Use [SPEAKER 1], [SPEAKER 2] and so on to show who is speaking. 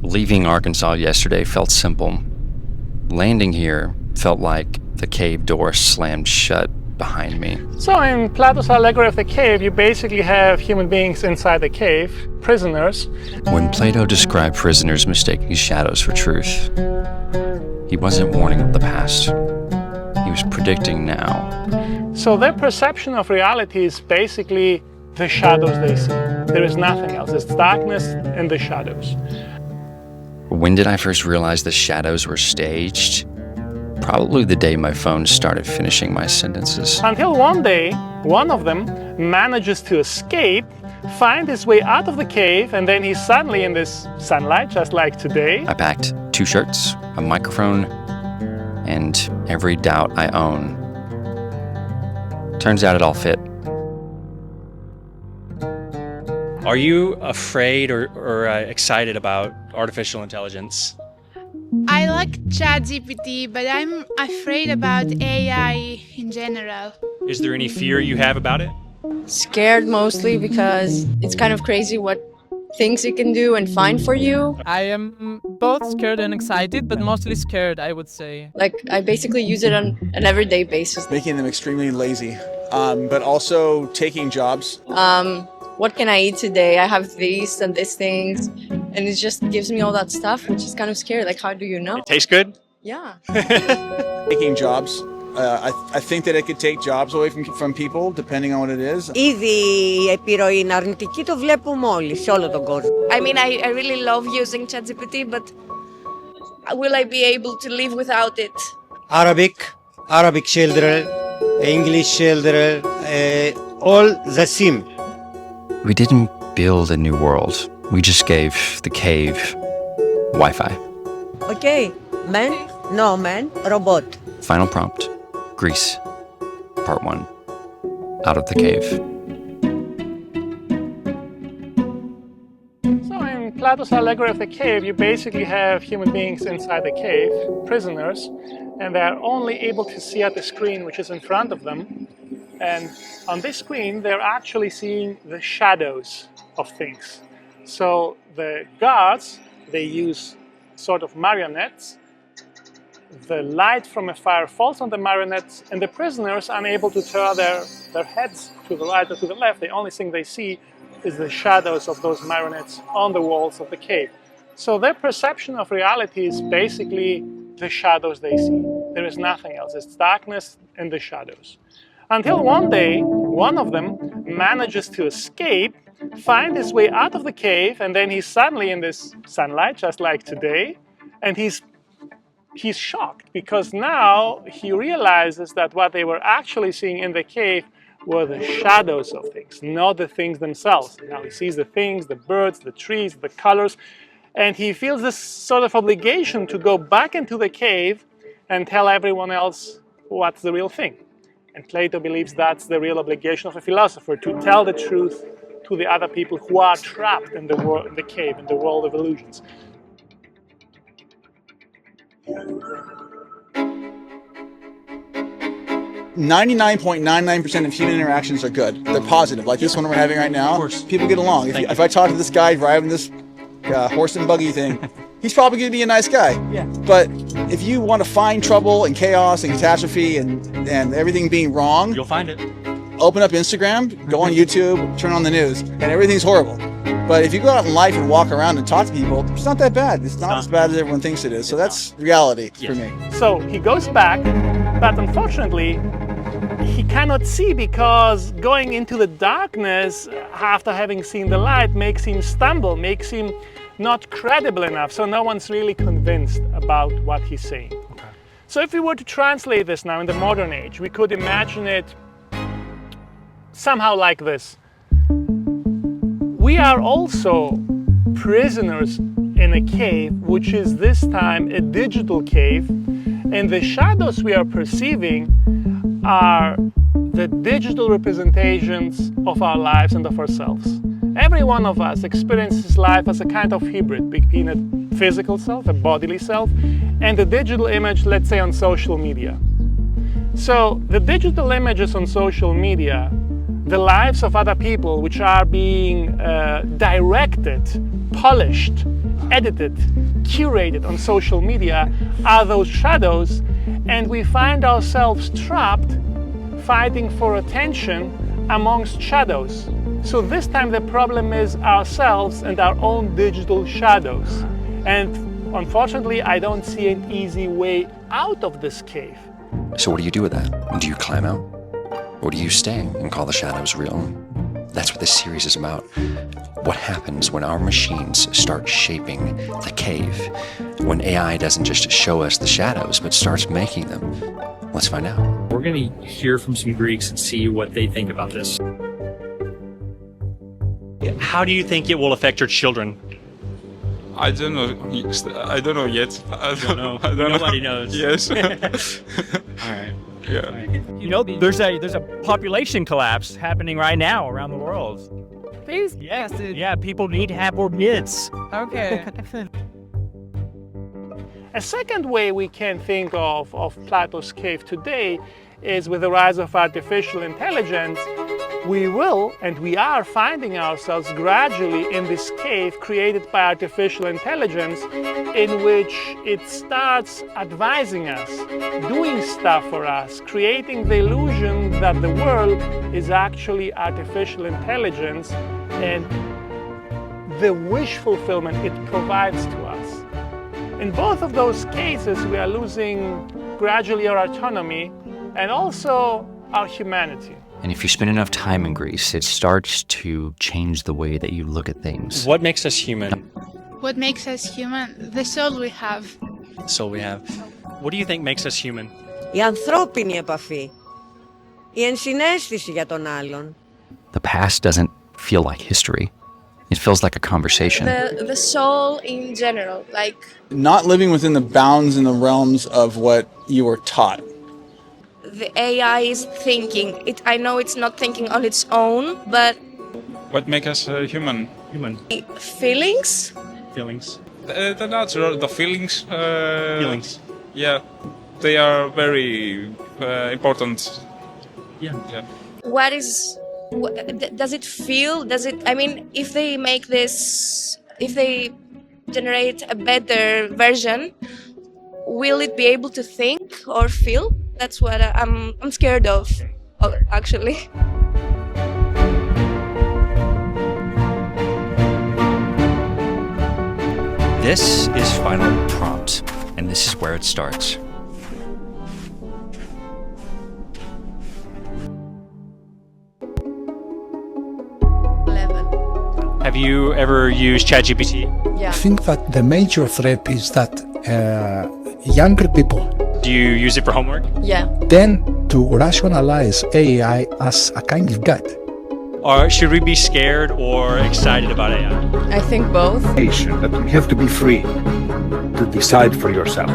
[SPEAKER 1] Leaving Arkansas yesterday felt simple. Landing here felt like the cave door slammed shut behind me.
[SPEAKER 2] So in Plato's allegory of the cave, you basically have human beings inside the cave, prisoners.
[SPEAKER 1] When Plato described prisoners mistaking shadows for truth, he wasn't warning of the past. He was predicting now.
[SPEAKER 2] So their perception of reality is basically the shadows they see. There is nothing else. It's darkness and the shadows.
[SPEAKER 1] When did I first realize the shadows were staged? Probably the day my phone started finishing my sentences.
[SPEAKER 2] Until one day, one of them manages to escape, find his way out of the cave, and then he's suddenly in this sunlight, just like today.
[SPEAKER 1] I packed 2 shirts, a microphone, and every doubt I own. Turns out it all fit.
[SPEAKER 3] Are you afraid or excited about artificial intelligence?
[SPEAKER 4] I like ChatGPT, but I'm afraid about AI in general.
[SPEAKER 3] Is there any fear you have about it?
[SPEAKER 5] Scared mostly because it's kind of crazy what things it can do and find for you.
[SPEAKER 6] I am both scared and excited, but mostly scared, I would say.
[SPEAKER 5] Like, I basically use it on an everyday basis.
[SPEAKER 7] Making them extremely lazy, but also taking jobs.
[SPEAKER 5] What can I eat today? I have these and these things, and it just gives me all that stuff, which is kind of scary. Like, how do you know?
[SPEAKER 3] It tastes good?
[SPEAKER 5] Yeah.
[SPEAKER 7] Taking jobs. I think that it could take jobs away from people, depending on what it is.
[SPEAKER 8] Ήδη η επιρροή είναι αρνητική, το βλέπουμε όλοι σε όλο τον κόσμο.
[SPEAKER 9] I mean, I really love using ChatGPT, but will I be able to live without it?
[SPEAKER 10] Arabic children, English children, all the same.
[SPEAKER 1] We didn't build a new world. We just gave the cave Wi-Fi.
[SPEAKER 8] Okay, man, no man, robot.
[SPEAKER 1] Final prompt, Greece, part 1, out of the cave.
[SPEAKER 2] So in Plato's allegory of the cave, you basically have human beings inside the cave, prisoners, and they're only able to see at the screen which is in front of them. And on this screen, they're actually seeing the shadows of things. So the guards, they use sort of marionettes. The light from a fire falls on the marionettes, and the prisoners, unable to turn their heads to the right or to the left, the only thing they see is the shadows of those marionettes on the walls of the cave. So their perception of reality is basically the shadows they see. There is nothing else. It's darkness and the shadows. Until one day, one of them manages to escape, find his way out of the cave, and then he's suddenly in this sunlight, just like today, and he's shocked because now he realizes that what they were actually seeing in the cave were the shadows of things, not the things themselves. Now he sees the things, the birds, the trees, the colors, and he feels this sort of obligation to go back into the cave and tell everyone else what's the real thing. And Plato believes that's the real obligation of a philosopher, to tell the truth to the other people who are trapped in the world, in the cave, in the world of illusions.
[SPEAKER 7] .99% of human interactions are good. They're positive, like this one we're having right now.
[SPEAKER 3] Of course.
[SPEAKER 7] People get along. If I talk to this guy driving this horse and buggy thing, he's probably going to be a nice guy.
[SPEAKER 6] Yeah.
[SPEAKER 7] But if you want to find trouble and chaos and catastrophe and everything being wrong,
[SPEAKER 3] You'll find it.
[SPEAKER 7] open up Instagram, go on YouTube, turn on the news, and everything's horrible. But if you go out in life and walk around and talk to people, it's not that bad. It's not as bad as everyone thinks it is. So that's reality for me.
[SPEAKER 2] So he goes back, but unfortunately, he cannot see because going into the darkness after having seen the light makes him stumble, makes him not credible enough. So no one's really convinced about what he's saying. Okay. So if we were to translate this now in the modern age, we could imagine it somehow like this. We are also prisoners in a cave, which is this time a digital cave, and the shadows we are perceiving are the digital representations of our lives and of ourselves. Every one of us experiences life as a kind of hybrid between a physical self, a bodily self, and a digital image, let's say on social media. So the digital images on social media, the lives of other people which are being directed, polished edited, curated on social media are those shadows, and we find ourselves trapped fighting for attention amongst shadows. So this time the problem is ourselves and our own digital shadows. And unfortunately, I don't see an easy way out of this cave.
[SPEAKER 1] So what do you do with that? Do you climb out? Or do you stay and call the shadows real? That's what this series is about. What happens when our machines start shaping the cave? When AI doesn't just show us the shadows, but starts making them? Let's find out.
[SPEAKER 3] We're going to hear from some Greeks and see what they think about this. How do you think it will affect your children?
[SPEAKER 11] I don't know. I don't know yet. I don't know.
[SPEAKER 3] Nobody knows.
[SPEAKER 11] Yes.
[SPEAKER 3] All right.
[SPEAKER 11] Yeah.
[SPEAKER 3] All right. You know, there's a population collapse happening right now around the world.
[SPEAKER 6] Please? Yes.
[SPEAKER 3] Yeah, people need to have more kids.
[SPEAKER 6] Okay.
[SPEAKER 2] A second way we can think of Plato's cave today is with the rise of artificial intelligence. We will and we are finding ourselves gradually in this cave created by artificial intelligence, in which it starts advising us, doing stuff for us, creating the illusion that the world is actually artificial intelligence and the wish fulfillment it provides to us. In both of those cases, we are losing gradually our autonomy and also our humanity.
[SPEAKER 1] And if you spend enough time in Greece, it starts to change the way that you look at things.
[SPEAKER 3] What makes us human?
[SPEAKER 4] What makes us human? The soul we have.
[SPEAKER 3] The soul we have. What do you think makes us human?
[SPEAKER 8] Η ανθρώπινη επαφή. Η ενσυναίσθηση για τον άλλον.
[SPEAKER 1] The past doesn't feel like history. It feels like a conversation.
[SPEAKER 9] The soul in general, like...
[SPEAKER 7] Not living within the bounds and the realms of what you were taught.
[SPEAKER 9] The AI is thinking. I know it's not thinking on its own, but...
[SPEAKER 11] What makes us human?
[SPEAKER 3] Human.
[SPEAKER 9] Feelings?
[SPEAKER 3] Feelings.
[SPEAKER 11] The natural, the feelings.
[SPEAKER 3] Feelings.
[SPEAKER 11] Yeah, they are very important.
[SPEAKER 3] Yeah.
[SPEAKER 9] What is... does it feel? Does it... I mean, if they make this... If they generate a better version, will it be able to think or feel? That's what I'm scared of, actually.
[SPEAKER 1] This is Final Prompt, and this is where it starts.
[SPEAKER 3] Have you ever used ChatGPT?
[SPEAKER 9] Yeah.
[SPEAKER 12] I think that the major threat is that younger people
[SPEAKER 3] Do you use it for homework?
[SPEAKER 9] Yeah.
[SPEAKER 12] tend to rationalize AI as a kind of god.
[SPEAKER 3] Or should we be scared or excited about AI?
[SPEAKER 5] I think both.
[SPEAKER 13] That you have to be free to decide for yourself.